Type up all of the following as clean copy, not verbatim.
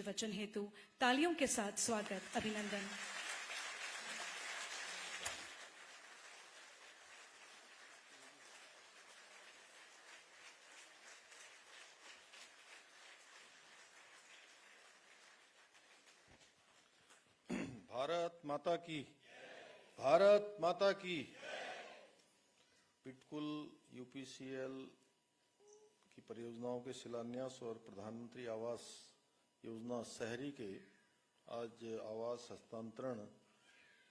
आशीर्वचन हेतु तालियों के साथ स्वागत अभिनंदन। भारत माता की, भारत माता की। पिटकुल यूपीसीएल की परियोजनाओं के शिलान्यास और प्रधानमंत्री आवास योजना शहरी के आज आवास हस्तांतरण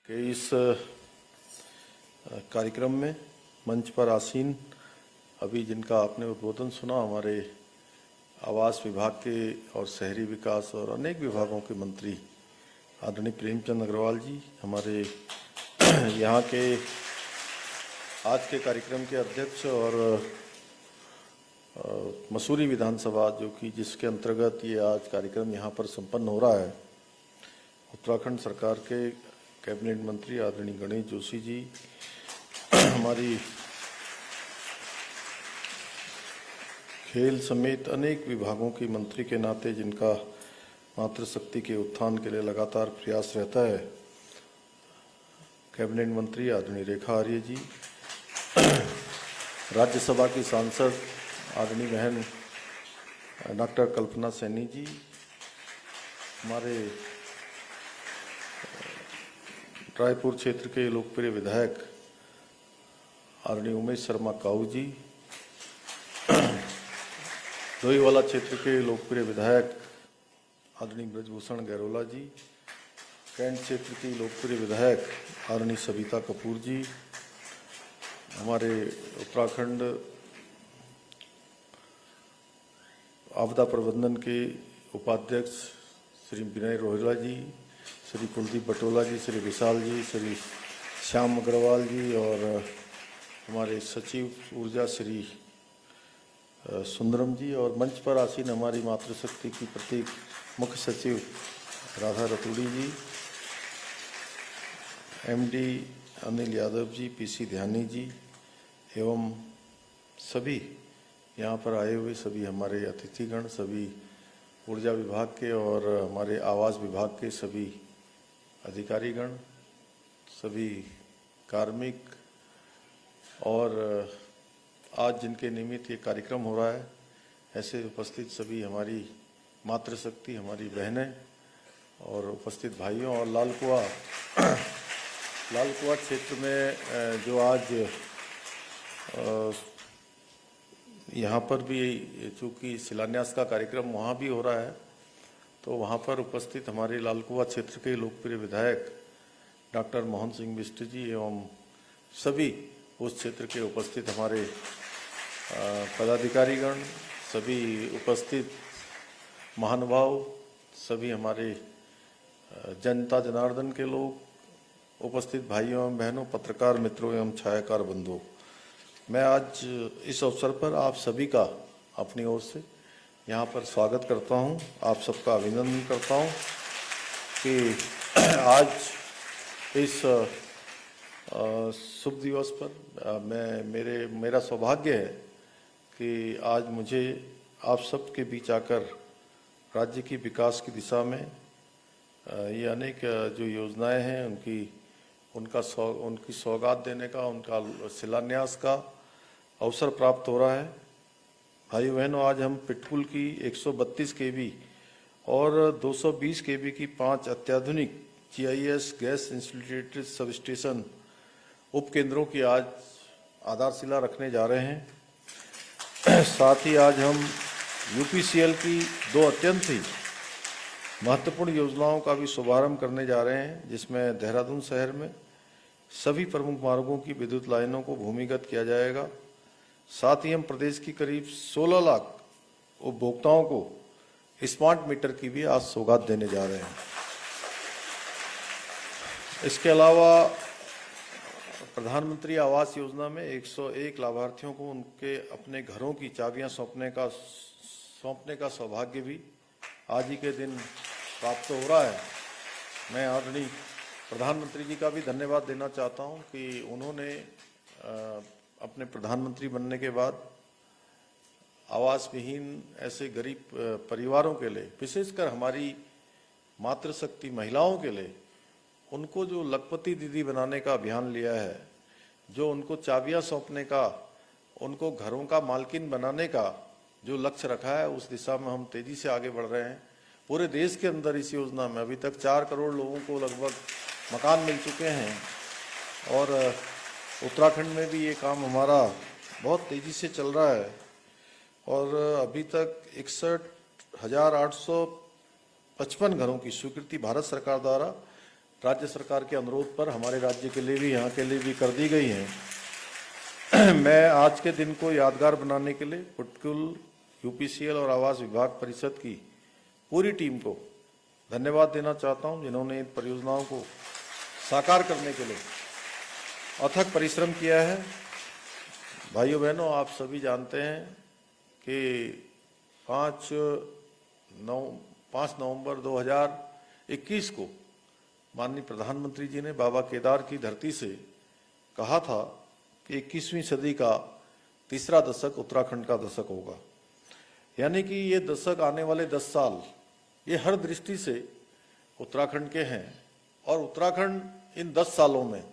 के इस कार्यक्रम में मंच पर आसीन अभी जिनका आपने उद्बोधन सुना, हमारे आवास विभाग के और शहरी विकास और अनेक विभागों के मंत्री आदरणीय प्रेमचंद अग्रवाल जी, हमारे यहाँ के आज के कार्यक्रम के अध्यक्ष और मसूरी विधानसभा जो कि जिसके अंतर्गत ये आज कार्यक्रम यहाँ पर संपन्न हो रहा है, उत्तराखंड सरकार के कैबिनेट मंत्री आदरणीय गणेश जोशी जी, हमारी खेल समेत अनेक विभागों की मंत्री के नाते जिनका मातृशक्ति के उत्थान के लिए लगातार प्रयास रहता है, कैबिनेट मंत्री आदरणीय रेखा आर्य जी, राज्यसभा की सांसद आदरणीय बहन डॉक्टर कल्पना सैनी जी, हमारे रायपुर क्षेत्र के लोकप्रिय विधायक आदरणीय उमेश शर्मा काऊ जी, दोईवाला क्षेत्र के लोकप्रिय विधायक आदरणीय ब्रजभूषण गैरोला जी, कैंट क्षेत्र की लोकप्रिय विधायक आदरणीय सविता कपूर जी, हमारे उत्तराखंड आपदा प्रबंधन के उपाध्यक्ष श्री विनय रोहिला जी, श्री कुलदीप बटोला जी, श्री विशाल जी, श्री श्याम अग्रवाल जी और हमारे सचिव ऊर्जा श्री सुंदरम जी और मंच पर आसीन हमारी मातृशक्ति की प्रतीक मुख्य सचिव राधा रतूड़ी जी, एमडी अनिल यादव जी, पीसी ध्यानी जी एवं सभी यहाँ पर आए हुए सभी हमारे अतिथिगण, सभी ऊर्जा विभाग के और हमारे आवास विभाग के सभी अधिकारीगण, सभी कार्मिक और आज जिनके निमित्त ये कार्यक्रम हो रहा है, ऐसे उपस्थित सभी हमारी मातृशक्ति, हमारी बहनें और उपस्थित भाइयों और लालकुआ क्षेत्र में जो आज यहाँ पर भी चूँकि शिलान्यास का कार्यक्रम वहाँ भी हो रहा है, तो वहाँ पर उपस्थित हमारे लालकुआ क्षेत्र के लोकप्रिय विधायक डॉक्टर मोहन सिंह बिष्ट जी एवं सभी उस क्षेत्र के उपस्थित हमारे पदाधिकारीगण, सभी उपस्थित महानुभाव, सभी हमारे जनता जनार्दन के लोग, उपस्थित भाइयों एवं बहनों, पत्रकार मित्रों एवं छायाकार बंधुओं, मैं आज इस अवसर पर आप सभी का अपनी ओर से यहाँ पर स्वागत करता हूँ, आप सबका अभिनंदन करता हूँ कि आज इस शुभ दिवस पर मेरा सौभाग्य है कि आज मुझे आप सब के बीच आकर राज्य की विकास की दिशा में ये अनेक जो योजनाएं हैं उनकी सौगात देने का, उनका शिलान्यास का अवसर प्राप्त हो रहा है। भाई बहनों, आज हम पिटकुल की 132 केवी और 220 केवी की 5 अत्याधुनिक GIS गैस इंस्टॉलेटेड सबस्टेशन उपकेंद्रों की आज आधारशिला रखने जा रहे हैं। साथ ही आज हम UPCL की 2 अत्यंत ही महत्वपूर्ण योजनाओं का भी शुभारंभ करने जा रहे हैं, जिसमें देहरादून शहर में सभी प्रमुख मार्गों की विद्युत लाइनों को भूमिगत किया जाएगा। साथ ही हम प्रदेश की करीब 16 लाख उपभोक्ताओं को स्मार्ट मीटर की भी आज सौगात देने जा रहे हैं। इसके अलावा प्रधानमंत्री आवास योजना में 101 लाभार्थियों को उनके अपने घरों की चाबियां सौंपने का सौभाग्य भी आज ही के दिन प्राप्त हो रहा है। मैं आदरणीय प्रधानमंत्री जी का भी धन्यवाद देना चाहता हूं कि उन्होंने अपने प्रधानमंत्री बनने के बाद आवास विहीन ऐसे गरीब परिवारों के लिए, विशेषकर हमारी मातृशक्ति महिलाओं के लिए, उनको जो लखपति दीदी बनाने का अभियान लिया है, जो उनको चाबियां सौंपने का, उनको घरों का मालकिन बनाने का जो लक्ष्य रखा है, उस दिशा में हम तेजी से आगे बढ़ रहे हैं। पूरे देश के अंदर इस योजना में अभी तक 4 करोड़ लोगों को लगभग मकान मिल चुके हैं और उत्तराखंड में भी ये काम हमारा बहुत तेजी से चल रहा है और अभी तक 61,855 घरों की स्वीकृति भारत सरकार द्वारा राज्य सरकार के अनुरोध पर हमारे राज्य के लिए भी, यहाँ के लिए भी कर दी गई है। मैं आज के दिन को यादगार बनाने के लिए पिटकुल, यूपीसीएल और आवास विभाग परिषद की पूरी टीम को धन्यवाद देना चाहता हूं, जिन्होंने इन परियोजनाओं को साकार करने के लिए अथक परिश्रम किया है। भाइयों बहनों, आप सभी जानते हैं कि 5 नवंबर 2021 को माननीय प्रधानमंत्री जी ने बाबा केदार की धरती से कहा था कि 21वीं सदी का तीसरा दशक उत्तराखंड का दशक होगा। यानी कि ये दशक, आने वाले 10 साल, ये हर दृष्टि से उत्तराखंड के हैं और उत्तराखंड इन 10 सालों में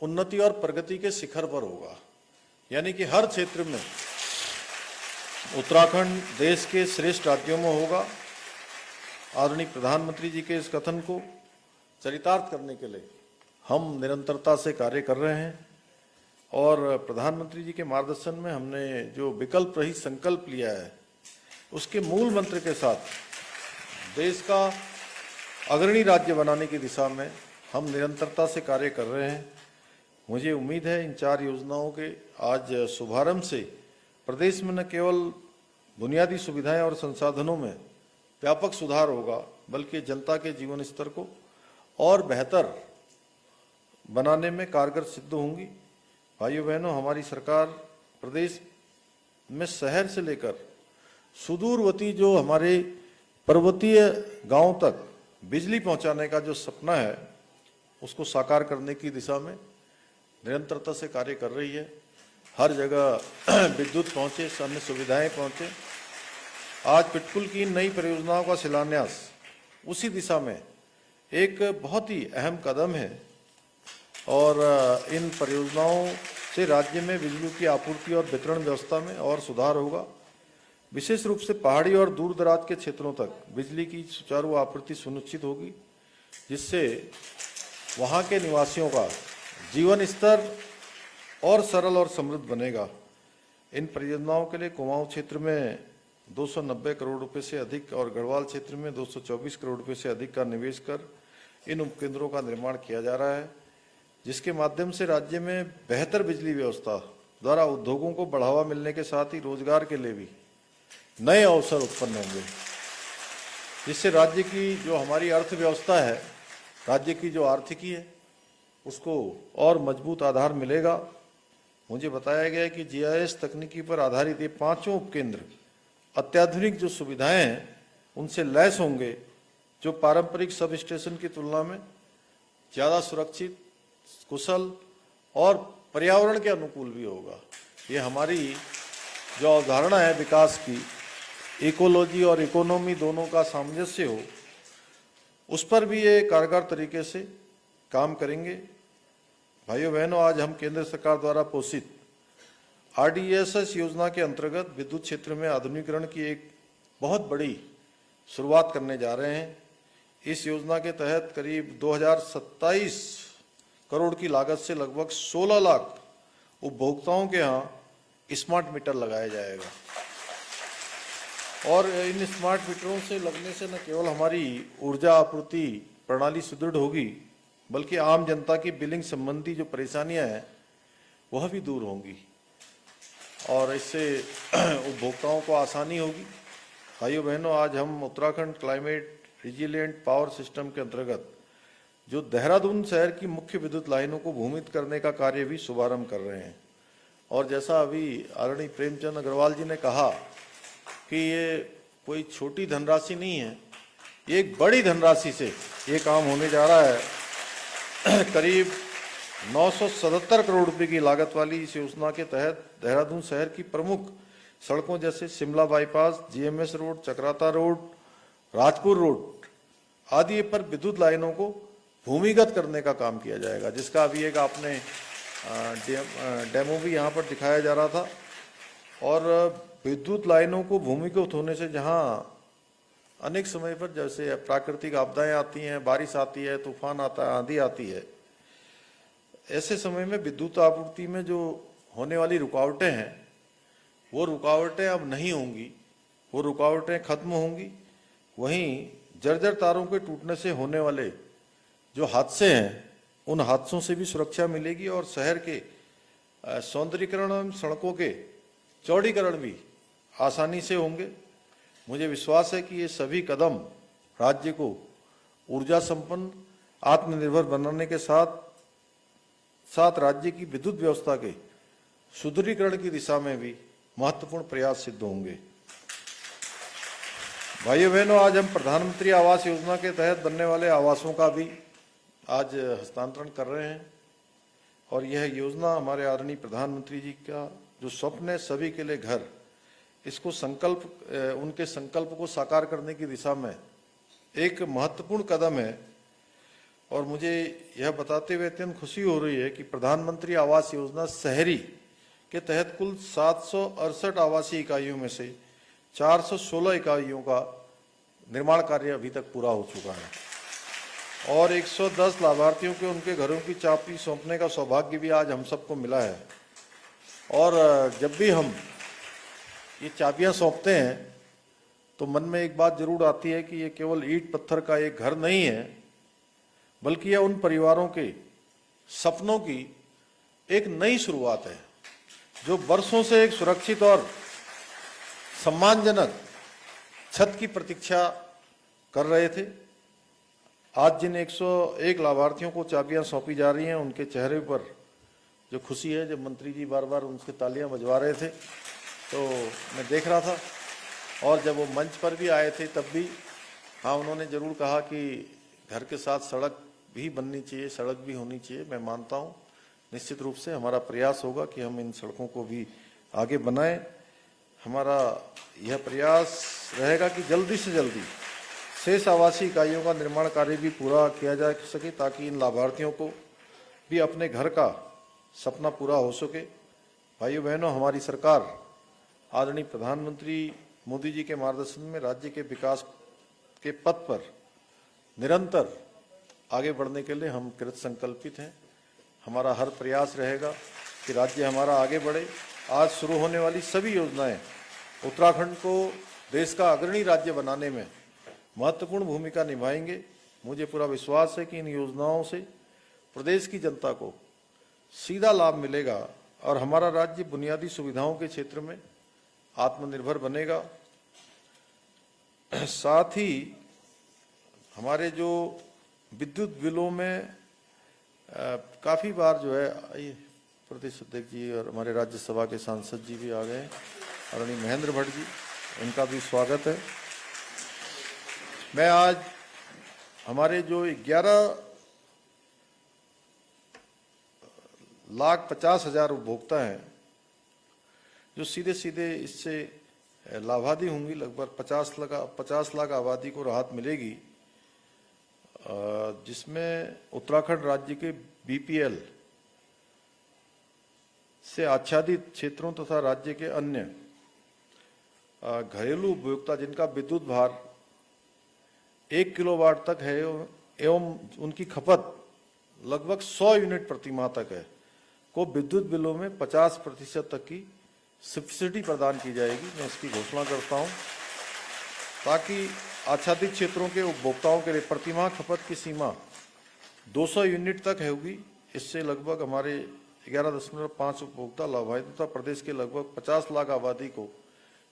उन्नति और प्रगति के शिखर पर होगा। यानी कि हर क्षेत्र में उत्तराखंड देश के श्रेष्ठ राज्यों में होगा। आदरणीय प्रधानमंत्री जी के इस कथन को चरितार्थ करने के लिए हम निरंतरता से कार्य कर रहे हैं और प्रधानमंत्री जी के मार्गदर्शन में हमने जो विकल्प रहित संकल्प लिया है, उसके मूल मंत्र के साथ देश का अग्रणी राज्य बनाने की दिशा में हम निरंतरता से कार्य कर रहे हैं। मुझे उम्मीद है इन 4 योजनाओं के आज शुभारंभ से प्रदेश में न केवल बुनियादी सुविधाएं और संसाधनों में व्यापक सुधार होगा, बल्कि जनता के जीवन स्तर को और बेहतर बनाने में कारगर सिद्ध होंगी। भाइयों बहनों, हमारी सरकार प्रदेश में शहर से लेकर सुदूरवर्ती जो हमारे पर्वतीय गांवों तक बिजली पहुंचाने का जो सपना है, उसको साकार करने की दिशा में निरंतरता से कार्य कर रही है। हर जगह विद्युत पहुंचे, अन्य सुविधाएं पहुंचे। आज पिटकुल की नई परियोजनाओं का शिलान्यास उसी दिशा में एक बहुत ही अहम कदम है और इन परियोजनाओं से राज्य में बिजली की आपूर्ति और वितरण व्यवस्था में और सुधार होगा। विशेष रूप से पहाड़ी और दूर दराज के क्षेत्रों तक बिजली की सुचारू आपूर्ति सुनिश्चित होगी, जिससे वहां के निवासियों का जीवन स्तर और सरल और समृद्ध बनेगा। इन परियोजनाओं के लिए कुमाऊं क्षेत्र में 290 करोड़ रुपए से अधिक और गढ़वाल क्षेत्र में 224 करोड़ रुपए से अधिक का निवेश कर इन उपकेंद्रों का निर्माण किया जा रहा है, जिसके माध्यम से राज्य में बेहतर बिजली व्यवस्था द्वारा उद्योगों को बढ़ावा मिलने के साथ ही रोजगार के लिए भी नए अवसर उत्पन्न होंगे, जिससे राज्य की जो हमारी अर्थव्यवस्था है, राज्य की जो आर्थिकी है, उसको और मजबूत आधार मिलेगा। मुझे बताया गया कि जीआईएस तकनीकी पर आधारित ये 5 उपकेंद्र अत्याधुनिक जो सुविधाएं हैं उनसे लैस होंगे, जो पारंपरिक सब स्टेशन की तुलना में ज़्यादा सुरक्षित, कुशल और पर्यावरण के अनुकूल भी होगा। ये हमारी जो अवधारणा है विकास की, इकोलॉजी और इकोनॉमी दोनों का सामंजस्य हो, उस पर भी ये कारगर तरीके से काम करेंगे। भाइयों बहनों, आज हम केंद्र सरकार द्वारा पोषित RDSS योजना के अंतर्गत विद्युत क्षेत्र में आधुनिकीकरण की एक बहुत बड़ी शुरुआत करने जा रहे हैं। इस योजना के तहत करीब 2027 करोड़ की लागत से लगभग 16 लाख उपभोक्ताओं के यहाँ स्मार्ट मीटर लगाया जाएगा और इन स्मार्ट मीटरों से लगने से न केवल हमारी ऊर्जा आपूर्ति प्रणाली सुदृढ़ होगी, बल्कि आम जनता की बिलिंग संबंधी जो परेशानियां हैं वह भी दूर होंगी और इससे उपभोक्ताओं को आसानी होगी। भाइयों बहनों, आज हम Uttarakhand climate resilient power system के अंतर्गत जो देहरादून शहर की मुख्य विद्युत लाइनों को भूमित करने का कार्य भी शुभारंभ कर रहे हैं और जैसा अभी आदरणीय प्रेमचंद अग्रवाल जी ने कहा कि ये कोई छोटी धनराशि नहीं है, ये एक बड़ी धनराशि से ये काम होने जा रहा है। करीब 977 करोड़ रुपए की लागत वाली इस योजना के तहत देहरादून शहर की प्रमुख सड़कों जैसे Shimla bypass, GMS road, Chakrata road, Rajpur road आदि पर विद्युत लाइनों को भूमिगत करने का काम किया जाएगा, जिसका अभी एक आपने डेमो भी यहाँ पर दिखाया जा रहा था। और विद्युत लाइनों को भूमिगत होने से जहाँ अनेक समय पर जैसे प्राकृतिक आपदाएं आती हैं, बारिश आती है, तूफान आता है, आंधी आती है, ऐसे समय में विद्युत आपूर्ति में जो होने वाली रुकावटें हैं वो रुकावटें अब नहीं होंगी, वो रुकावटें खत्म होंगी। वहीं जर्जर तारों के टूटने से होने वाले जो हादसे हैं उन हादसों से भी सुरक्षा मिलेगी और शहर के सौंदर्यीकरण एवं सड़कों के चौड़ीकरण भी आसानी से होंगे। मुझे विश्वास है कि ये सभी कदम राज्य को ऊर्जा संपन्न, आत्मनिर्भर बनाने के साथ साथ राज्य की विद्युत व्यवस्था के सुदृढ़ीकरण की दिशा में भी महत्वपूर्ण प्रयास सिद्ध होंगे। भाइयों बहनों, आज हम प्रधानमंत्री आवास योजना के तहत बनने वाले आवासों का भी आज हस्तांतरण कर रहे हैं और यह योजना हमारे आदरणीय प्रधानमंत्री जी का जो स्वप्न है सभी के लिए घर, इसको उनके संकल्प को साकार करने की दिशा में एक महत्वपूर्ण कदम है। और मुझे यह बताते हुए अत्यंत खुशी हो रही है कि प्रधानमंत्री आवास योजना शहरी के तहत कुल 768 आवासीय इकाइयों में से 416 इकाइयों का निर्माण कार्य अभी तक पूरा हो चुका है और 110 लाभार्थियों के उनके घरों की चाबी सौंपने का सौभाग्य भी आज हम सबको मिला है। और जब भी हम ये चाबियां सौंपते हैं तो मन में एक बात जरूर आती है कि ये केवल ईंट पत्थर का एक घर नहीं है, बल्कि यह उन परिवारों के सपनों की एक नई शुरुआत है जो वर्षों से एक सुरक्षित और सम्मानजनक छत की प्रतीक्षा कर रहे थे। आज जिन 101 लाभार्थियों को चाबियां सौंपी जा रही हैं, उनके चेहरे पर जो खुशी है, जब मंत्री जी बार बार उनसे तालियां बजवा रहे थे तो मैं देख रहा था, और जब वो मंच पर भी आए थे तब भी हाँ उन्होंने जरूर कहा कि घर के साथ सड़क भी बननी चाहिए, सड़क भी होनी चाहिए। मैं मानता हूँ निश्चित रूप से हमारा प्रयास होगा कि हम इन सड़कों को भी आगे बनाएं। हमारा यह प्रयास रहेगा कि जल्दी से जल्दी शेष आवासीय इकाइयों का निर्माण कार्य भी पूरा किया जा सके ताकि इन लाभार्थियों को भी अपने घर का सपना पूरा हो सके। भाइयों बहनों, हमारी सरकार आदरणीय प्रधानमंत्री मोदी जी के मार्गदर्शन में राज्य के विकास के पथ पर निरंतर आगे बढ़ने के लिए हम कृत संकल्पित हैं। हमारा हर प्रयास रहेगा कि राज्य हमारा आगे बढ़े। आज शुरू होने वाली सभी योजनाएं उत्तराखंड को देश का अग्रणी राज्य बनाने में महत्वपूर्ण भूमिका निभाएंगे। मुझे पूरा विश्वास है कि इन योजनाओं से प्रदेश की जनता को सीधा लाभ मिलेगा और हमारा राज्य बुनियादी सुविधाओं के क्षेत्र में आत्मनिर्भर बनेगा। साथ ही हमारे जो विद्युत बिलों में काफ़ी बार जो है, प्रदेश अध्यक्ष जी और हमारे राज्यसभा के सांसद जी भी आ गए, आदरणीय महेंद्र भट्ट जी, इनका भी स्वागत है। मैं आज हमारे जो 11,50,000 उपभोक्ता हैं जो सीधे सीधे इससे लाभार्थी होंगी, लगभग 50 लाख आबादी को राहत मिलेगी, जिसमें उत्तराखंड राज्य के बीपीएल से आच्छादित क्षेत्रों तथा राज्य के अन्य घरेलू उपभोक्ता जिनका विद्युत भार 1 किलोवाट तक है एवं उनकी खपत लगभग 100 यूनिट प्रति माह तक है, को विद्युत बिलों में 50% तक की सब्सिडी प्रदान की जाएगी। मैं इसकी घोषणा करता हूं ताकि आच्छादित क्षेत्रों के उपभोक्ताओं के लिए प्रतिमाह खपत की सीमा 200 यूनिट तक होगी। इससे लगभग हमारे 11.5 उपभोक्ता लाभान्वित तथा प्रदेश के लगभग 50 लाख आबादी को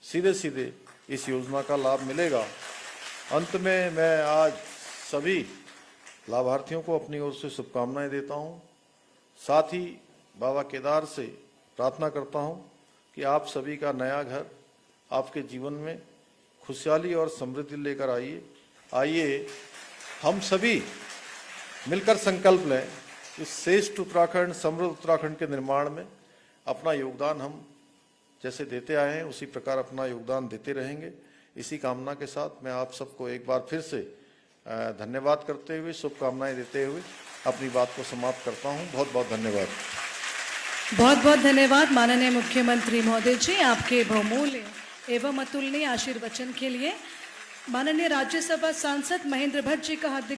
सीधे सीधे इस योजना का लाभ मिलेगा। अंत में मैं आज सभी लाभार्थियों को अपनी ओर से शुभकामनाएं देता हूं। साथ ही बाबा केदार से प्रार्थना करता हूं कि आप सभी का नया घर आपके जीवन में खुशहाली और समृद्धि लेकर आइए हम सभी मिलकर संकल्प लें कि श्रेष्ठ उत्तराखंड, समृद्ध उत्तराखंड के निर्माण में अपना योगदान हम जैसे देते आए हैं उसी प्रकार अपना योगदान देते रहेंगे। इसी कामना के साथ मैं आप सबको एक बार फिर से धन्यवाद करते हुए, शुभकामनाएं देते हुए अपनी बात को समाप्त करता हूं। बहुत बहुत धन्यवाद। बहुत बहुत धन्यवाद माननीय मुख्यमंत्री महोदय जी, आपके बहुमूल्य एवं अतुलनीय आशीर्वचन के लिए। माननीय राज्यसभा सांसद महेंद्र भट्ट जी का हार्दिक